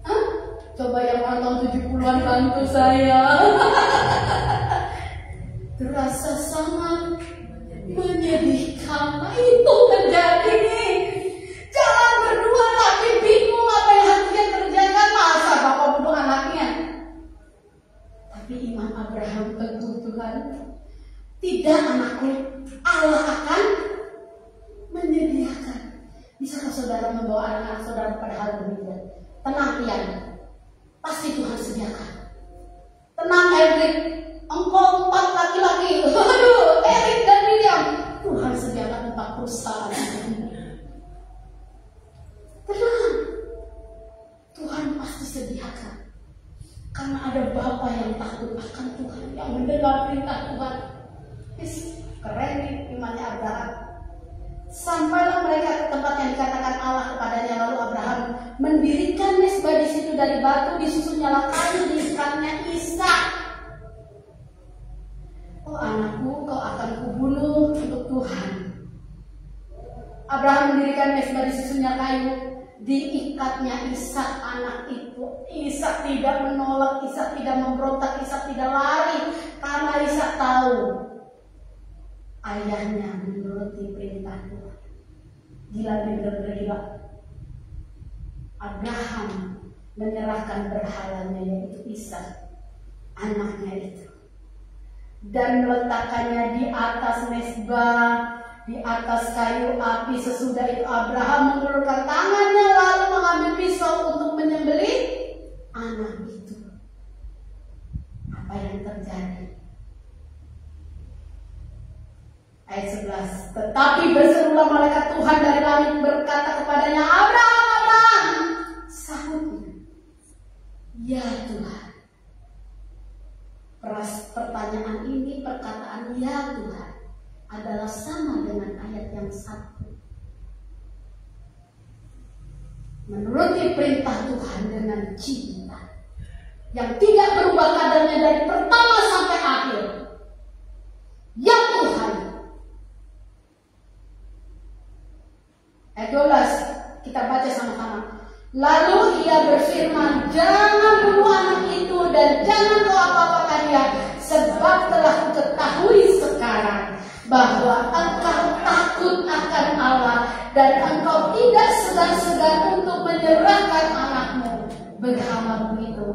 Hah? Coba yang orang tahun 70-an bantu saya. Terasa sangat menyedihkan. Itu terjadi nih. Jalan berdua tapi bingung apa yang harus dia kerjakan. Masa bapak bunuh anaknya? Tapi iman Abraham tentu Tuhan, tidak anakku, Allah akan menyediakan. Bisakah saudara membawa anak-anak saudara pada hal demikian? Tenang Ian, pasti Tuhan sediakan. Tenang Erik, engkau 4 laki-laki. Aduh, Erik dan Miriam, Tuhan sediakan 4 perusahaan. Tenang, Tuhan pasti sediakan. Karena ada Bapa yang takut akan Tuhan, yang mendengar perintah Tuhan. Keren nih imannya Abraham. Sampailah mereka ke tempat yang dikatakan Allah kepadanya. Lalu Abraham mendirikan mezbah di situ dari batu, disusunnya kayu, diikatnya Ishak. Oh anakku, kau akan kubunuh untuk Tuhan. Abraham mendirikan mezbah, disusunnya kayu, diikatnya Ishak anak itu. Ishak tidak menolak, Ishak tidak memberontak, Ishak tidak lari, karena Ishak tahu ayahnya menuruti perintah Tuhan. Gila, benar-benar gila. Abraham menyerahkan berhalanya yaitu Ishak, anaknya itu, dan meletakkannya di atas mezbah, di atas kayu api. Sesudah itu Abraham mengulurkan tangannya lalu mengambil pisau untuk menyembelih anak itu. Apa yang terjadi? Ayat 11. Tetapi berserulah malaikat Tuhan dari langit berkata kepadanya, Abraham, Abraham. Sahutnya, ya Tuhan. Pertanyaan ini, perkataan ya Tuhan, adalah sama dengan ayat yang 1. Menuruti perintah Tuhan dengan cinta yang tidak berubah kadarnya dari pertama sampai akhir. Ya Tuhan. Ayat 12 kita baca sama-sama. Lalu ia berfirman, jangan bunuh anak itu dan jangan kau apa-apakan dia, sebab telah kuketahui sekarang bahwa engkau takut akan Allah dan engkau tidak segan-segan untuk menyerahkan anakmu berhamamu itu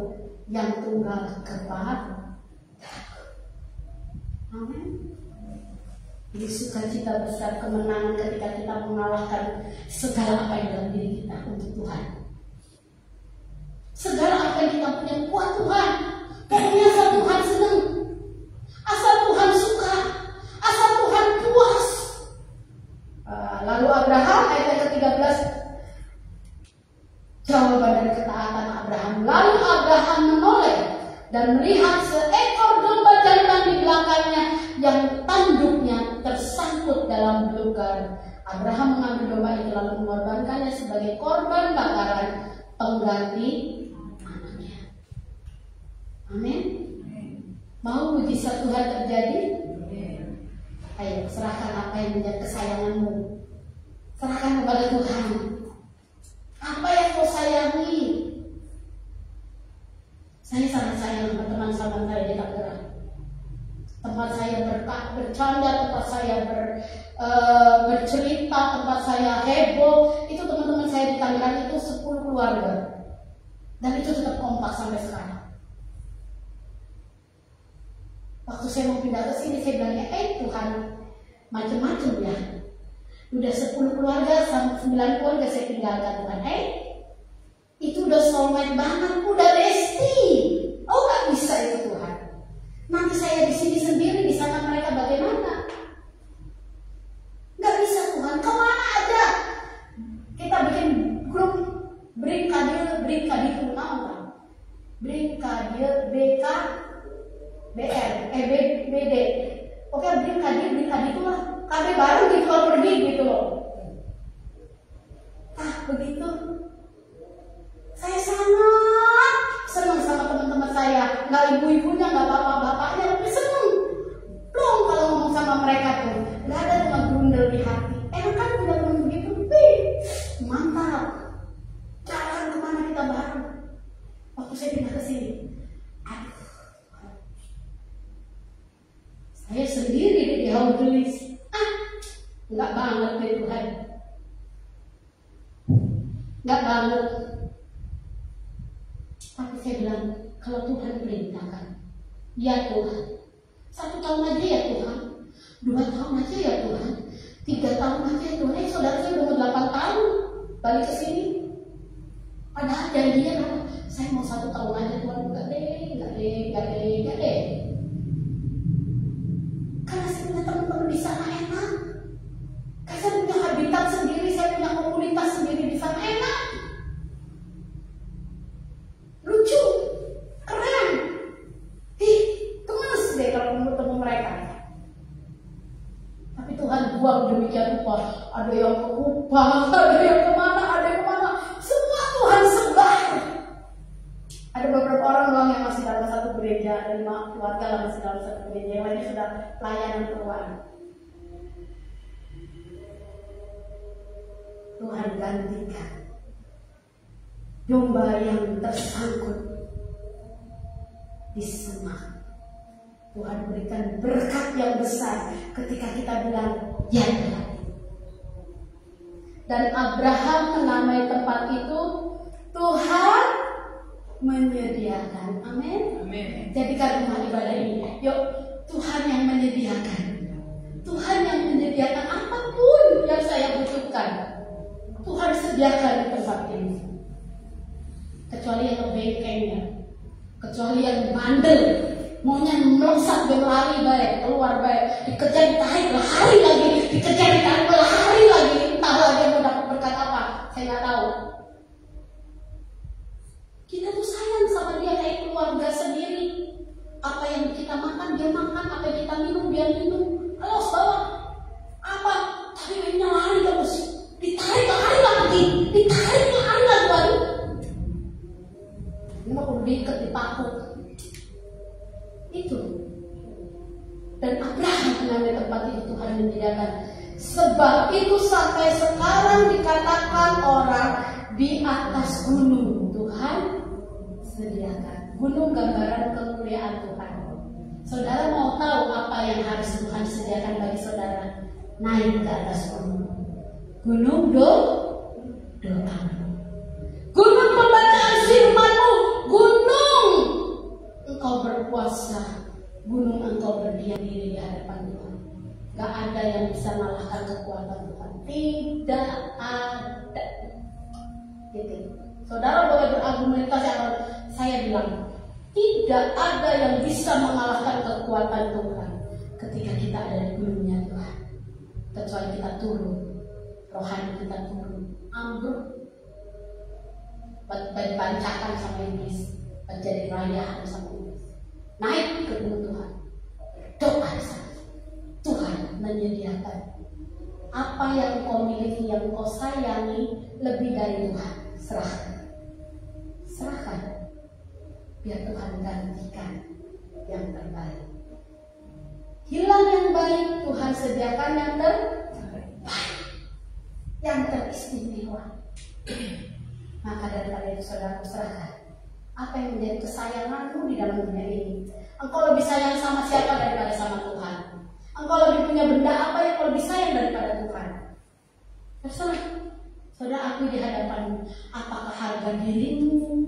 yang tunggal kepada. Amin. Ini sukacita besar, kemenangan ketika kita mengalahkan segala apa yang dalam diri kita untuk Tuhan. Segala apa yang kita punya buat Tuhan. Pokoknya asal Tuhan senang, asal Tuhan suka, asal Tuhan puas. Lalu Abraham, ayat ke-13, jawaban dari ketaatan Abraham. Lalu Abraham menoleh dan melihat seekor domba jantan di belakangnya yang tanduknya tersangkut dalam belukar. Abraham mengambil domba itu lalu mengorbankannya sebagai korban bakaran pengganti anaknya. Amin. Mau mujizat Tuhan terjadi? Ayo serahkan apa yang menjadi kesayanganmu. Serahkan kepada Tuhan. Apa yang kau sayangi? Saya sangat sayang teman-teman saya di Tangerang. Tempat saya bercanda, tempat saya bercerita, tempat saya heboh. Itu teman-teman saya di Tangerang itu 10 keluarga. Dan itu tetap kompak sampai sekarang. Waktu saya mau pindah ke sini, saya bilangnya, Tuhan, macam-macam ya. Udah 10 keluarga sampai 9 keluarga saya tinggalkan Tuhan. Itu udah soulmate banget, udah besti. Oh nggak bisa itu Tuhan. Nanti saya di sini sendiri, di sana mereka bagaimana? Nggak bisa Tuhan. Kemana aja kita bikin grup Brinkadil itu nama Brinkadil BK BR BD. Oke, Brinkadil itu lah. KB baru gitu kalau pergi gitu loh. Begitu. Saya sangat senang sama teman-teman saya. Nggak ibu-ibunya, nggak bapak-bapaknya, tapi senang. Belum kalau ngomong sama mereka tuh, nggak ada cuma grundel di hati. Enak kan udah ngomong begitu? Mantap. Jalan kemana kita bareng. Waktu saya pindah ke sini, saya sendiri di Haugelis. Nggak banget deh Tuhan. Nggak banget. Tapi saya bilang, kalau Tuhan perintahkan, ya Tuhan. 1 tahun aja ya Tuhan. 2 tahun aja ya Tuhan. 3 tahun aja ya Tuhan. Saudara saya udah 8 tahun balik ke sini. Padahal janjinya apa? Saya mau 1 tahun aja Tuhan. Enggak deh. Karena saya punya teman-teman di sana enak. Karena saya punya habitat sendiri, saya punya komunitas sendiri di sana enak. Lucu, keren. Gemes deh kalau ketemu mereka. Tapi Tuhan buang demikian rupa. Ada yang ke Kupang, ada yang kemana. Semua Tuhan sebar. Ada beberapa orang doang yang masih dalam satu gereja, ada 5 keluarga yang masih dalam satu gereja, yang lainnya sudah pelayanan keluar. Tuhan gantikan domba yang tersangkut di semak. Tuhan berikan berkat yang besar ketika kita bilang ya Tuhan. Dan Abraham menamai tempat itu Tuhan menyediakan. Amin. Jadikan rumah ibadah ini, yuk, Tuhan yang menyediakan. Tuhan yang menyediakan apapun yang saya butuhkan. Tuhan sediakan di tempat ini. Kecuali yang ngebengkengnya, kecuali yang bandel, maunya melesat berlari baik, keluar baik, dikejar ditarik lari lagi, dikejar ditarik lari lagi, entah lagi mau dapat berkat apa, saya nggak tahu. Kita tuh sayang sama dia kayak keluarga sendiri. Apa yang kita makan dia makan, apa yang kita minum dia minum. Alos bawa apa? Tapi mainnya lari terus, ditarik lari lagi, ditarik lari lagi. Ini mah perlu diikat dipaku. Itu. Dan Abraham mengambil tempat itu Tuhan menyediakan. Sebab itu sampai sekarang dikatakan orang di atas gunung Tuhan sediakan. Gunung gambaran kemuliaan Tuhan. Saudara mau tahu apa yang harus Tuhan sediakan bagi saudara? Naik ke atas gunung. Gunung doa. Gunung pembacaan firman-Mu. Gunung engkau berpuasa. Gunung engkau berdiam diri di hadapan Tuhan. Gak ada yang bisa mengalahkan kekuatan Tuhan. Tidak ada. Gitu. Saudara boleh berargumentasi apa saya bilang. Tidak ada yang bisa mengalahkan kekuatan Tuhan ketika kita ada di gunungnya Tuhan. Kecuali kita turun, rohani kita turun, ambruk, bancakan sama iblis, menjadi rayahan sama iblis. Naik ke gunung Tuhan, doa di sana. Tuhan menyediakan apa yang kau miliki, yang kau sayangi lebih dari Tuhan. Serahkan, biar Tuhan gantikan yang terbaik. Hilang yang baik, Tuhan sediakan yang terbaik, yang teristimewa. Maka daripada itu saudara serahkan apa yang menjadi kesayanganmu di dalam dunia ini. Engkau lebih sayang sama siapa daripada sama Tuhan? Engkau lebih punya benda apa yang kau lebih sayang daripada Tuhan? Terserah. Saudara, aku di hadapanmu. Apakah harga dirimu,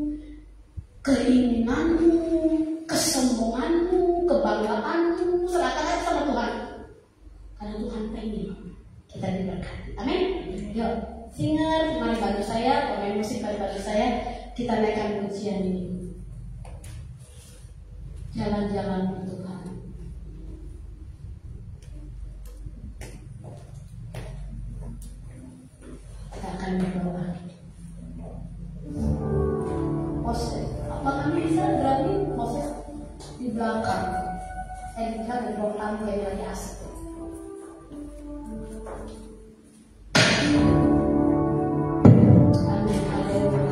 keinginanmu, kesombonganmu, kebanggaanmu, serahkan aja sama Tuhan. Karena Tuhan pengen kita diberkati. Amin. Yuk, singer, mari bantu saya, pemain musik mari bantu saya, kita naikkan pujian ini. Jalan-jalan Tuhan. Kita akan berdoa. Moses, apakah bisa berani Moses di belakang? Kita di ruang tamu yang lagi asik. Amin, haleluya.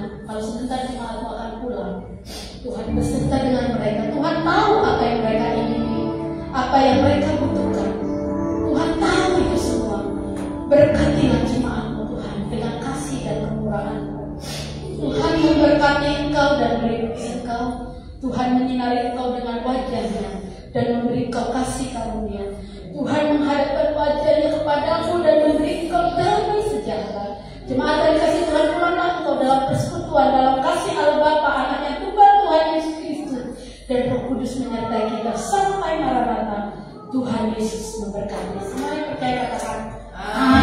Tuhan, kalau sebentar jemaatmu akan pulang, Tuhan beserta dengan mereka. Tuhan tahu apa yang mereka ingini, apa yang mereka butuhkan. Tuhan tahu itu semua. Berkatilah jemaatmu Tuhan dengan kasih dan kemurahan-Mu. Tuhan memberkati engkau dan melindungi engkau. Tuhan menyinari engkau dengan wajah-Nya dan memberi engkau kasih karunia. Tuhan menghadapkan wajah-Nya kepadamu dan memberi engkau damai sejahtera. Jemaat yang kasih Tuhan, pulanglah engkau dalam persekutuan, dalam kasih Allah Bapa, Anaknya Tunggal Tuhan Yesus Kristus, dan Roh Kudus menyertai kita sampai Maranatha. Tuhan Yesus memberkati. Semuanya percaya katakan amin.